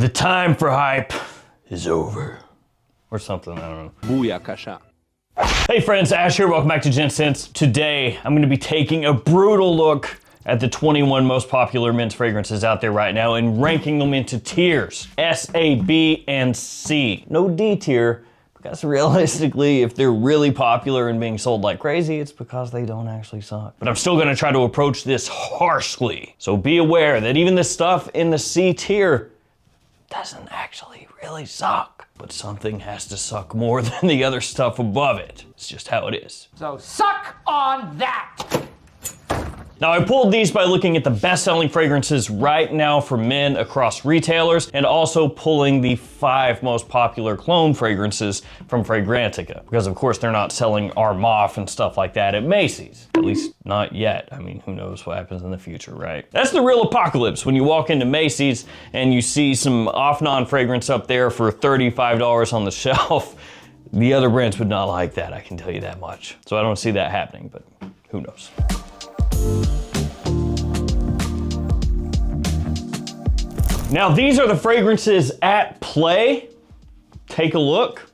The time for hype is over. Or something, I don't know. Booyakasha. Hey friends, Ash here, welcome back to Gents. Today, I'm gonna be taking a brutal look at the 21 most popular men's fragrances out there right now and ranking them into tiers, S, A, B, and C. No D tier, because realistically, if they're really popular and being sold like crazy, it's because they don't actually suck. But I'm still gonna try to approach this harshly. So be aware that even the stuff in the C tier doesn't actually really suck. But something has to suck more than the other stuff above it. It's just how it is. So suck on that! Now I pulled these by looking at the best-selling fragrances right now for men across retailers and also pulling the 5 most popular clone fragrances from Fragrantica. Because of course they're not selling Armaf and stuff like that at Macy's. At least not yet. I mean, who knows what happens in the future, right? That's the real apocalypse when you walk into Macy's and you see some Afnan fragrance up there for $35 on the shelf. The other brands would not like that, I can tell you that much. So I don't see that happening, but who knows? Now these are the fragrances at play. Take a look.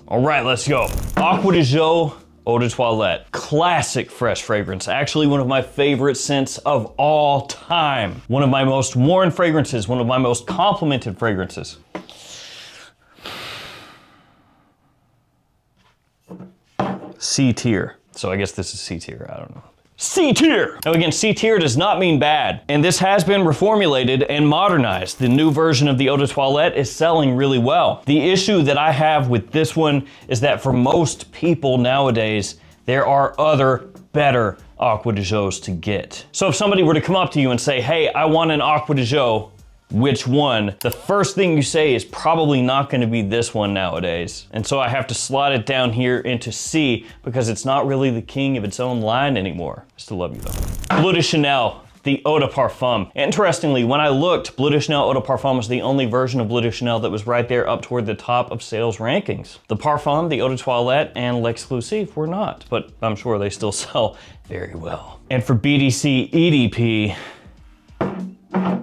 All right, let's go. Acqua di Gio Eau de Toilette. Classic fresh fragrance. Actually one of my favorite scents of all time. One of my most worn fragrances, one of my most complimented fragrances. C tier. So I guess this is C tier, I don't know. C tier! Now again, C tier does not mean bad, and this has been reformulated and modernized. The new version of the Eau de Toilette is selling really well. The issue that I have with this one is that for most people nowadays, there are other better Acqua di Gios to get. So if somebody were to come up to you and say, hey, I want an Acqua di Gio, which one? The first thing you say is probably not gonna be this one nowadays. And so I have to slot it down here into C because it's not really the king of its own line anymore. I still love you though. Bleu de Chanel, the Eau de Parfum. Interestingly, when I looked, Bleu de Chanel Eau de Parfum was the only version of Bleu de Chanel that was right there up toward the top of sales rankings. The Parfum, the Eau de Toilette, and L'Exclusive were not, but I'm sure they still sell very well. And for BDC EDP,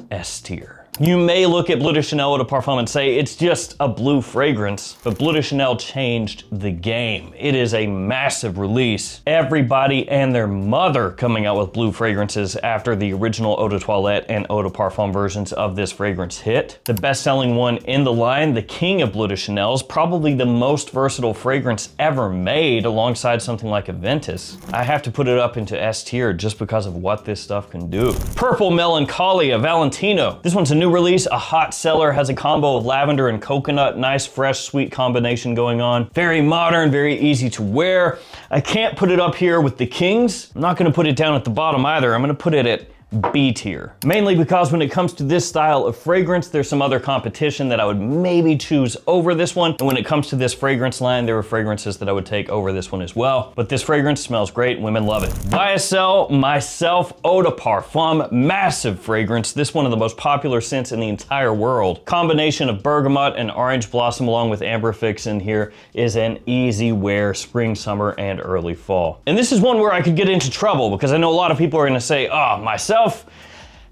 S tier. You may look at Bleu de Chanel Eau de Parfum and say it's just a blue fragrance, but Bleu de Chanel changed the game. It is a massive release. Everybody and their mother coming out with blue fragrances after the original Eau de Toilette and Eau de Parfum versions of this fragrance hit. The best-selling one in the line, the king of Bleu de Chanel, is probably the most versatile fragrance ever made alongside something like Aventus. I have to put it up into S tier just because of what this stuff can do. Purple Melancholia Valentino. This one's a new release, a hot seller, has a combo of lavender and coconut, nice, fresh, sweet combination going on. Very modern, very easy to wear. I can't put it up here with the kings. I'm not gonna put it down at the bottom either. I'm gonna put it at B tier. Mainly because when it comes to this style of fragrance, there's some other competition that I would maybe choose over this one. And when it comes to this fragrance line, there are fragrances that I would take over this one as well. But this fragrance smells great, women love it. YSL Myslf Eau de Parfum, massive fragrance. This one of the most popular scents in the entire world. Combination of bergamot and orange blossom along with amberfix in here is an easy wear spring, summer, and early fall. And this is one where I could get into trouble because I know a lot of people are gonna say, oh, Myslf,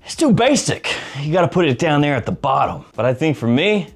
it's too basic. You gotta put it down there at the bottom. But I think for me,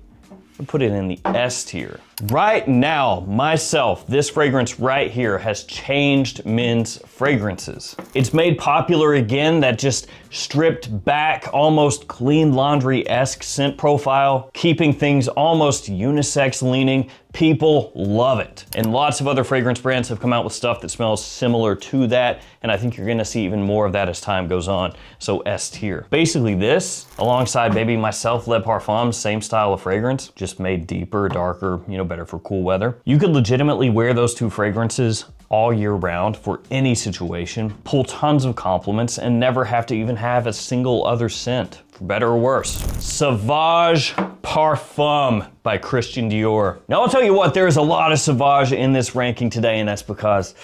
I put it in the S tier. Right now, Myslf, this fragrance right here has changed men's fragrances. It's made popular again, that just stripped back, almost clean laundry-esque scent profile, keeping things almost unisex leaning. People love it. And lots of other fragrance brands have come out with stuff that smells similar to that, and I think you're gonna see even more of that as time goes on, so S tier. Basically this, alongside maybe Myslf Le Parfum, same style of fragrance, just made deeper, darker, you know, better for cool weather. You could legitimately wear those two fragrances all year round for any situation, pull tons of compliments, and never have to even have a single other scent, for better or worse. Sauvage Parfum by Christian Dior. Now I'll tell you what, there is a lot of Sauvage in this ranking today, and that's because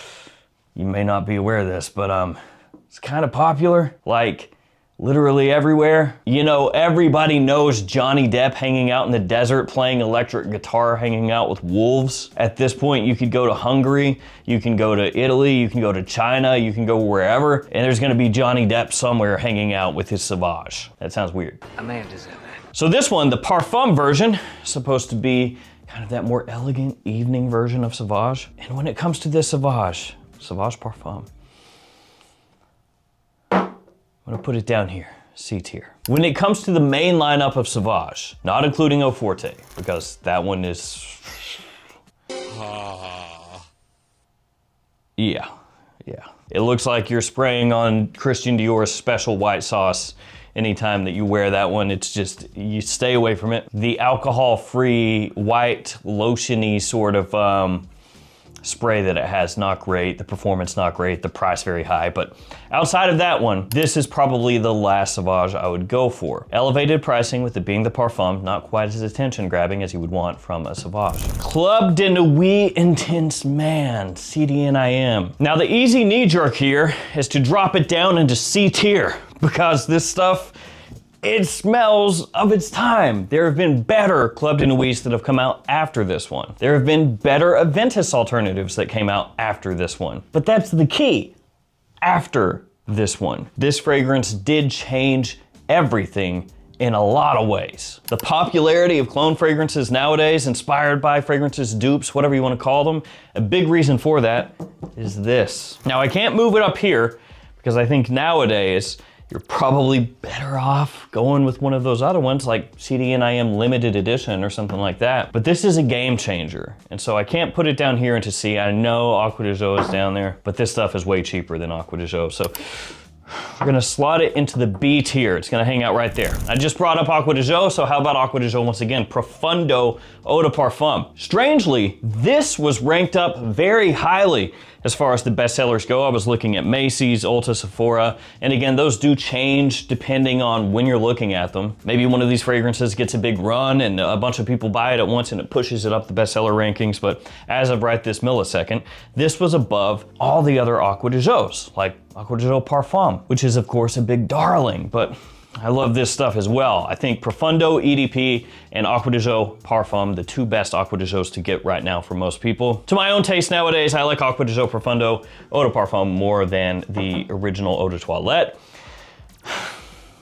you may not be aware of this, but it's kind of popular. Like, literally everywhere. You know, everybody knows Johnny Depp hanging out in the desert playing electric guitar, hanging out with wolves. At this point, you could go to Hungary, you can go to Italy, you can go to China, you can go wherever, and there's gonna be Johnny Depp somewhere hanging out with his Sauvage. That sounds weird. A man deserves that. So this one, the Parfum version, is supposed to be kind of that more elegant evening version of Sauvage. And when it comes to this Sauvage Parfum, I'm gonna put it down here, C tier. When it comes to the main lineup of Sauvage, not including Eau Forte, because that one is... Yeah. It looks like you're spraying on Christian Dior's special white sauce anytime that you wear that one. It's just, you stay away from it. The alcohol-free, white, lotiony sort of spray that it has, not great. The performance, not great. The price, very high. But outside of that one, this is probably the last Sauvage I would go for. Elevated pricing with it being the Parfum, not quite as attention-grabbing as you would want from a Sauvage. Club de Nuit Intense Man, CDNIM. Now the easy knee-jerk here is to drop it down into C tier, because this stuff, it smells of its time. There have been better Club de Nuits that have come out after this one. There have been better Aventus alternatives that came out after this one. But that's the key, after this one. This fragrance did change everything in a lot of ways. The popularity of clone fragrances nowadays, inspired by fragrances, dupes, whatever you want to call them, a big reason for that is this. Now I can't move it up here because I think nowadays, you're probably better off going with one of those other ones like CDNIM limited edition or something like that. But this is a game changer. And so I can't put it down here into C. I know Acqua di Gio is down there, but this stuff is way cheaper than Acqua di Gio. So we're gonna slot it into the B tier. It's gonna hang out right there. I just brought up Acqua di Gio, so how about Acqua di Gio once again? Profondo Eau de Parfum. Strangely, this was ranked up very highly as far as the bestsellers go. I was looking at Macy's, Ulta, Sephora, and again, those do change depending on when you're looking at them. Maybe one of these fragrances gets a big run and a bunch of people buy it at once and it pushes it up the bestseller rankings, but as of right this millisecond, this was above all the other Acqua di Gios, like Acqua di Gio Parfum, which is of course a big darling, but I love this stuff as well. I think Profondo EDP and Acqua di Gio Parfum, the two best Acqua di Gios to get right now for most people. To my own taste nowadays, I like Acqua di Gio Profondo Eau de Parfum more than the original Eau de Toilette.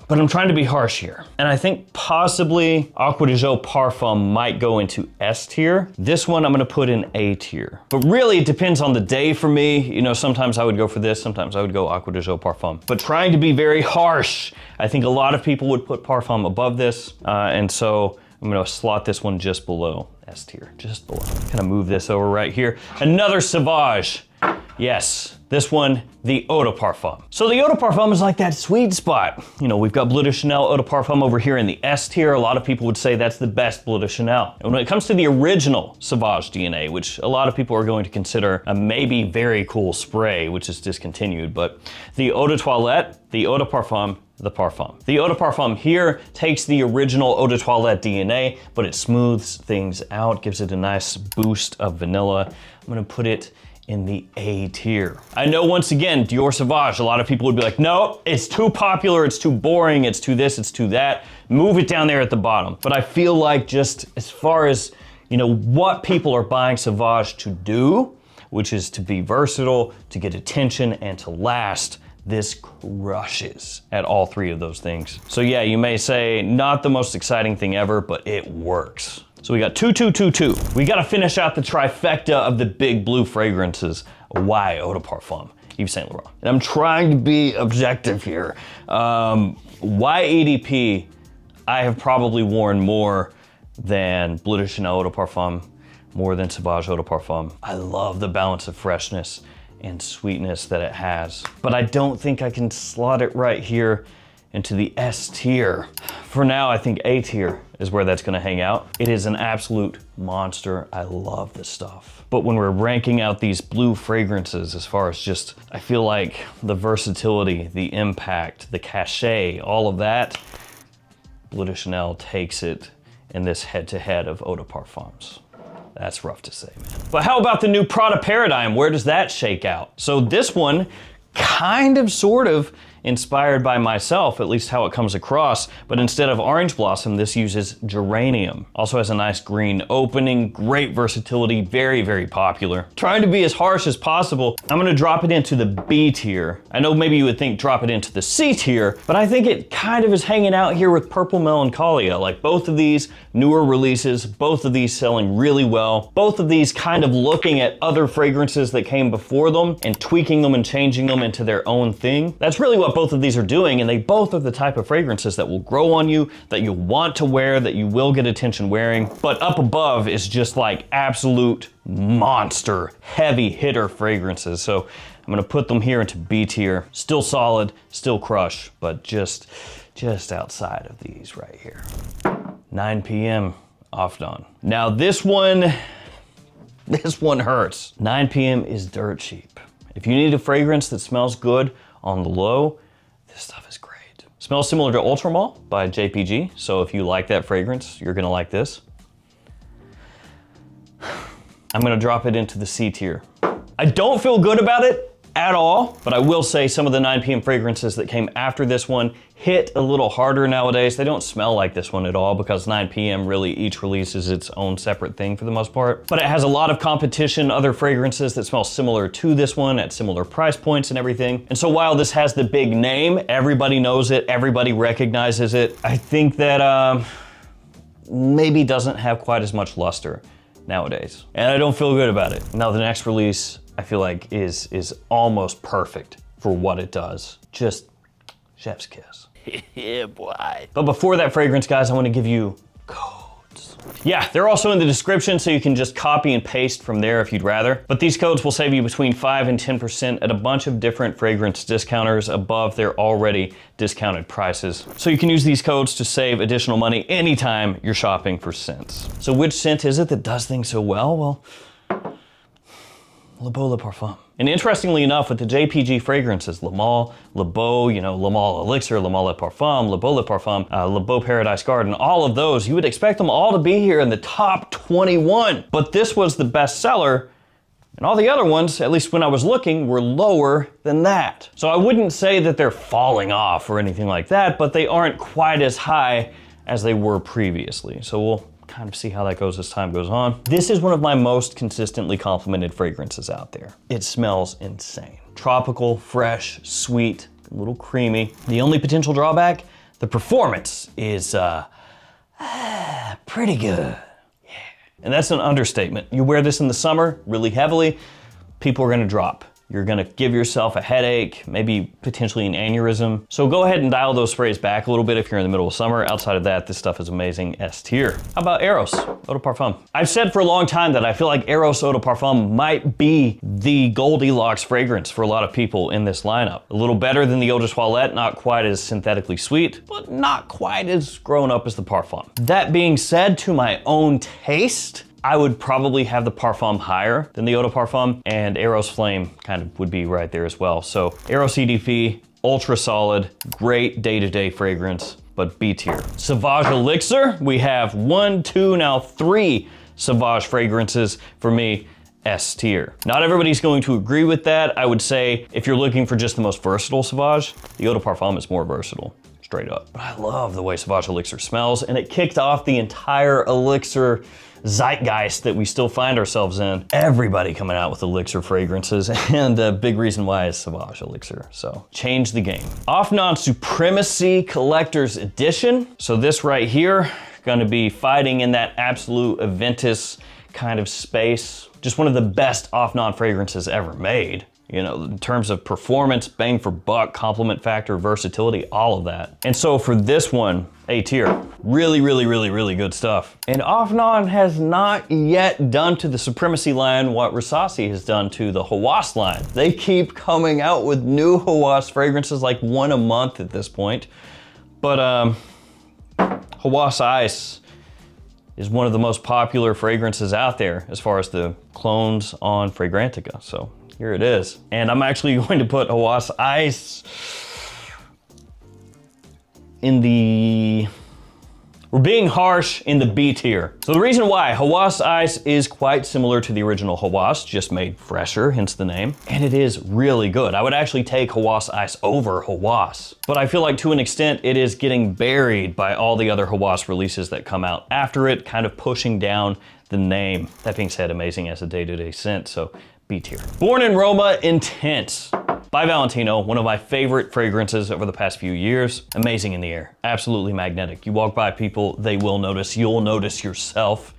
But I'm trying to be harsh here. And I think possibly Acqua di Gio Parfum might go into S tier. This one I'm gonna put in A tier. But really it depends on the day for me. You know, sometimes I would go for this, sometimes I would go Acqua di Gio Parfum. But trying to be very harsh, I think a lot of people would put Parfum above this. And so I'm gonna slot this one just below S tier, just below. Kind of move this over right here. Another Sauvage. Yes, this one, the Eau de Parfum. So the Eau de Parfum is like that sweet spot. You know, we've got Bleu de Chanel Eau de Parfum over here in the S tier. A lot of people would say that's the best Bleu de Chanel. And when it comes to the original Sauvage DNA, which a lot of people are going to consider a maybe very cool spray, which is discontinued, but the Eau de Toilette, the Eau de Parfum, the Parfum. The Eau de Parfum here takes the original Eau de Toilette DNA, but it smooths things out, gives it a nice boost of vanilla. I'm gonna put it in the A tier. I know once again, Dior Sauvage, a lot of people would be like, no, it's too popular, it's too boring, it's too this, it's too that. Move it down there at the bottom. But I feel like just as far as, you know, what people are buying Sauvage to do, which is to be versatile, to get attention, and to last, this crushes at all three of those things. So yeah, you may say, not the most exciting thing ever, but it works. So we got 2, 2, 2, 2. We gotta finish out the trifecta of the big blue fragrances. Y Eau de Parfum, Yves Saint Laurent. And I'm trying to be objective here. Y EDP, I have probably worn more than Bleu de Chanel Eau de Parfum, more than Sauvage Eau de Parfum. I love the balance of freshness and sweetness that it has. But I don't think I can slot it right here into the S tier. For now, I think A tier is where that's gonna hang out. It is an absolute monster. I love this stuff. But when we're ranking out these blue fragrances, as far as just, I feel like the versatility, the impact, the cachet, all of that, Bleu de Chanel takes it in this head-to-head of Eau de Parfums. That's rough to say, man. But how about the new Prada Paradigme? Where does that shake out? So this one kind of, sort of, inspired by myself, at least how it comes across, but instead of orange blossom, this uses geranium. Also has a nice green opening, great versatility, very, very popular. Trying to be as harsh as possible, I'm gonna drop it into the B tier. I know maybe you would think drop it into the C tier, but I think it kind of is hanging out here with Purple Melancholia. Like both of these newer releases, both of these selling really well, both of these kind of looking at other fragrances that came before them and tweaking them and changing them into their own thing. That's really what both of these are doing, and they both are the type of fragrances that will grow on you, that you want to wear, that you will get attention wearing. But up above is just like absolute monster, heavy hitter fragrances. So I'm gonna put them here into B tier. Still solid, still crush, but just outside of these right here. 9 p.m. Afnan. Now this one hurts. 9 p.m. is dirt cheap. If you need a fragrance that smells good on the low, this stuff is great. Smells similar to Ultramall by JPG, so if you like that fragrance, you're gonna like this. I'm gonna drop it into the C tier. I don't feel good about it at all, but I will say some of the 9 p.m. fragrances that came after this one hit a little harder nowadays. They don't smell like this one at all because 9 p.m. really each release is its own separate thing for the most part. But it has a lot of competition, other fragrances that smell similar to this one at similar price points and everything. And so while this has the big name, everybody knows it, everybody recognizes it, I think that maybe doesn't have quite as much luster nowadays. And I don't feel good about it. Now the next release I feel like is almost perfect for what it does. Just chef's kiss. Yeah, boy. But before that fragrance, guys, I want to give you codes. Yeah, they're also in the description, so you can just copy and paste from there if you'd rather. But these codes will save you between 5 and 10% at a bunch of different fragrance discounters above their already discounted prices. So you can use these codes to save additional money anytime you're shopping for scents. So which scent is it that does things so well? Well, Beau de Parfum. And interestingly enough, with the JPG fragrances, Le Male, Le Beau, you know, Le Male Elixir, Le Male Parfum, Le Beau de Parfum, Le Beau Paradise Garden, all of those, you would expect them all to be here in the top 21. But this was the best seller, and all the other ones, at least when I was looking, were lower than that. So I wouldn't say that they're falling off or anything like that, but they aren't quite as high as they were previously. So we'll kind of see how that goes as time goes on. This is one of my most consistently complimented fragrances out there. It smells insane. Tropical, fresh, sweet, a little creamy. The only potential drawback, the performance is pretty good. Yeah. And that's an understatement. You wear this in the summer really heavily, people are gonna drop. You're gonna give yourself a headache, maybe potentially an aneurysm. So go ahead and dial those sprays back a little bit if you're in the middle of summer. Outside of that, this stuff is amazing, S tier. How about Eros Eau de Parfum? I've said for a long time that I feel like Eros Eau de Parfum might be the Goldilocks fragrance for a lot of people in this lineup. A little better than the Eau de Toilette, not quite as synthetically sweet, but not quite as grown up as the Parfum. That being said, to my own taste, I would probably have the Parfum higher than the Eau de Parfum, and Eros Flame kind of would be right there as well. So Eros EDP, ultra solid, great day-to-day fragrance, but B tier. Sauvage Elixir, we have 1, 2, now 3 Sauvage fragrances for me, S tier. Not everybody's going to agree with that. I would say if you're looking for just the most versatile Sauvage, the Eau de Parfum is more versatile, straight up. But I love the way Sauvage Elixir smells, and it kicked off the entire Elixir zeitgeist that we still find ourselves in. Everybody coming out with Elixir fragrances, and a big reason why is Sauvage Elixir. So change the game. Afnan Supremacy Collector's Edition. So this right here, gonna be fighting in that absolute Aventus kind of space. Just one of the best Afnan fragrances ever made. You know, in terms of performance, bang for buck, compliment factor, versatility, all of that. And so for this one, A tier. Really, really, really, really good stuff. And Afnan has not yet done to the Supremacy line what Versace has done to the Hawass line. They keep coming out with new Hawass fragrances, like one a month at this point. But Hawass Ice is one of the most popular fragrances out there as far as the clones on Fragrantica. So here it is. And I'm actually going to put Hawass Ice in the We're being harsh in the B tier. So the reason why, Hawas Ice is quite similar to the original Hawas, just made fresher, hence the name. And it is really good. I would actually take Hawas Ice over Hawas. But I feel like to an extent, it is getting buried by all the other Hawas releases that come out after it, kind of pushing down the name. That being said, amazing as a day-to-day scent, so B tier. Born in Roma Intense by Valentino, one of my favorite fragrances over the past few years. Amazing in the air, absolutely magnetic. You walk by people, they will notice, you'll notice yourself.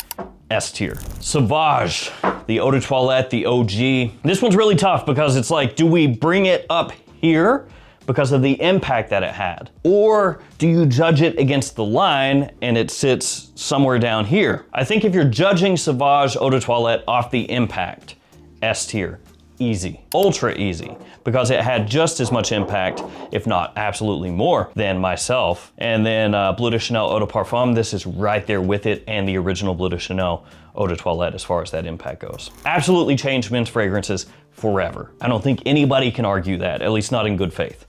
S tier. Sauvage, the eau de toilette, the OG. This one's really tough because it's like, do we bring it up here because of the impact that it had? Or do you judge it against the line and it sits somewhere down here? I think if you're judging Sauvage eau de toilette off the impact, S tier, easy, ultra easy, because it had just as much impact, if not absolutely more, than myself. And then Bleu de Chanel Eau de Parfum, this is right there with it, and the original Bleu de Chanel Eau de Toilette as far as that impact goes. Absolutely changed men's fragrances forever. I don't think anybody can argue that, at least not in good faith.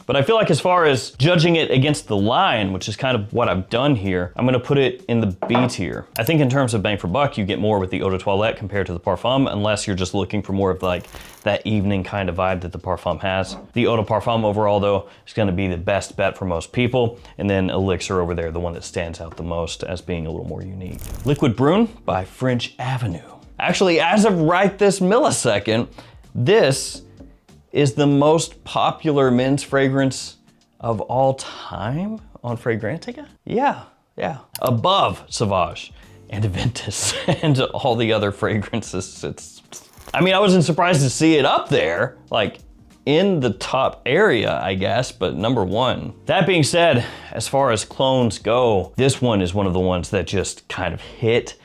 But I feel like as far as judging it against the line, which is kind of what I've done here, I'm gonna put it in the B tier. I think in terms of bang for buck, you get more with the Eau de Toilette compared to the Parfum, unless you're just looking for more of like that evening kind of vibe that the Parfum has. The Eau de Parfum overall though, is gonna be the best bet for most people. And then Elixir over there, the one that stands out the most as being a little more unique. Liquid Brun by French Avenue. Actually, as of right this millisecond, this is the most popular men's fragrance of all time on Fragrantica? Yeah. Above Sauvage and Aventus and all the other fragrances. I mean, I wasn't surprised to see it up there, like in the top area, I guess, but number one. That being said, as far as clones go, this one is one of the ones that just kind of hit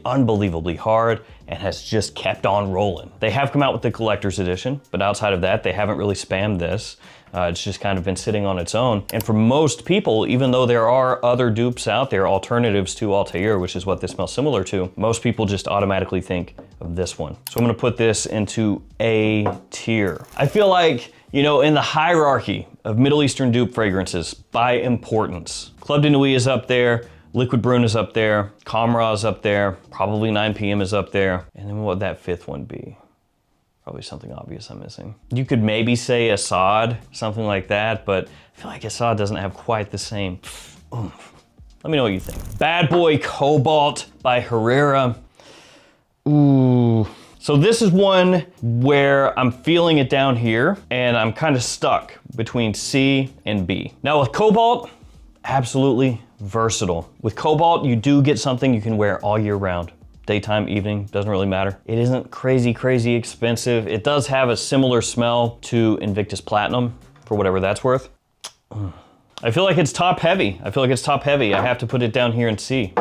unbelievably hard and has just kept on rolling. They have come out with the collector's edition, but outside of that, they haven't really spammed this. It's just kind of been sitting on its own. And for most people, even though there are other dupes out there, alternatives to Altair, which is what this smells similar to, most people just automatically think of this one. So I'm gonna put this into A tier. I feel like, you know, in the hierarchy of Middle Eastern dupe fragrances by importance, Club de Nuit is up there, Liquid Brun is up there, Camera is up there, probably 9 p.m. is up there. And then what would that fifth one be? Probably something obvious I'm missing. You could maybe say Assad, something like that, but I feel like Assad doesn't have quite the same oomph. Let me know what you think. Bad Boy Cobalt by Herrera. Ooh. So this is one where I'm feeling it down here and I'm kind of stuck between C and B. Now with Cobalt, absolutely versatile. With Cobalt, you do get something you can wear all year round. Daytime, evening, doesn't really matter. It isn't crazy expensive. It does have a similar smell to Invictus Platinum, for whatever that's worth. I feel like it's top heavy. I have to put it down here in C.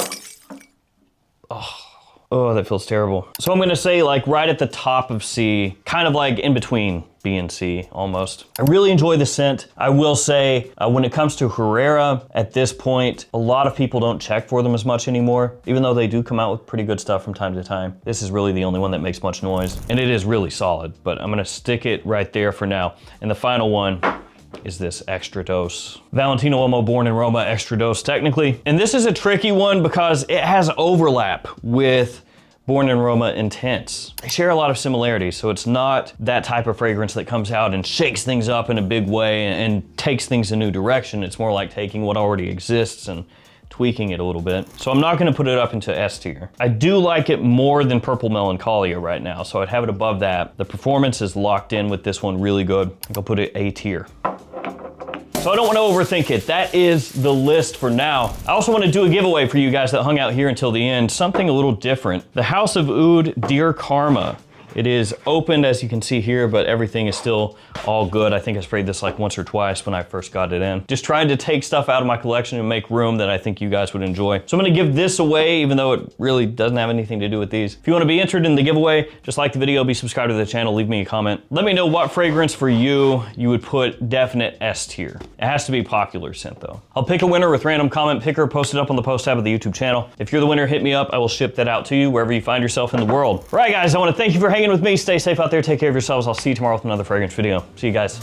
Oh, that feels terrible. So I'm gonna say like right at the top of C, kind of like in between B and C almost. I really enjoy the scent. I will say when it comes to Herrera at this point, a lot of people don't check for them as much anymore, even though they do come out with pretty good stuff from time to time. This is really the only one that makes much noise and it is really solid, but I'm gonna stick it right there for now. And the final one is this Extra Dose. Valentino Uomo Born in Roma Extra Dose technically. And this is a tricky one because it has overlap with Born in Roma Intense. They share a lot of similarities, so it's not that type of fragrance that comes out and shakes things up in a big way and takes things a new direction. It's more like taking what already exists and tweaking it a little bit. So I'm not gonna put it up into S tier. I do like it more than Purple Melancholia right now, so I'd have it above that. The performance is locked in with this one really good. I think I'll put it A tier. So I don't want to overthink it. That is the list for now. I also want to do a giveaway for you guys that hung out here until the end, something a little different. The House of Oud Dear Karma. It is opened, as you can see here, but everything is still all good. I think I sprayed this like once or twice when I first got it in. Just trying to take stuff out of my collection and make room that I think you guys would enjoy. So I'm gonna give this away, even though it really doesn't have anything to do with these. If you wanna be entered in the giveaway, just like the video, be subscribed to the channel, leave me a comment. Let me know what fragrance for you would put definite S tier. It has to be popular scent though. I'll pick a winner with random comment picker, post it up on the post tab of the YouTube channel. If you're the winner, hit me up. I will ship that out to you wherever you find yourself in the world. All right, guys, I wanna thank you for hanging with me. Stay safe out there, take care of yourselves. I'll see you tomorrow with another fragrance video. See you guys.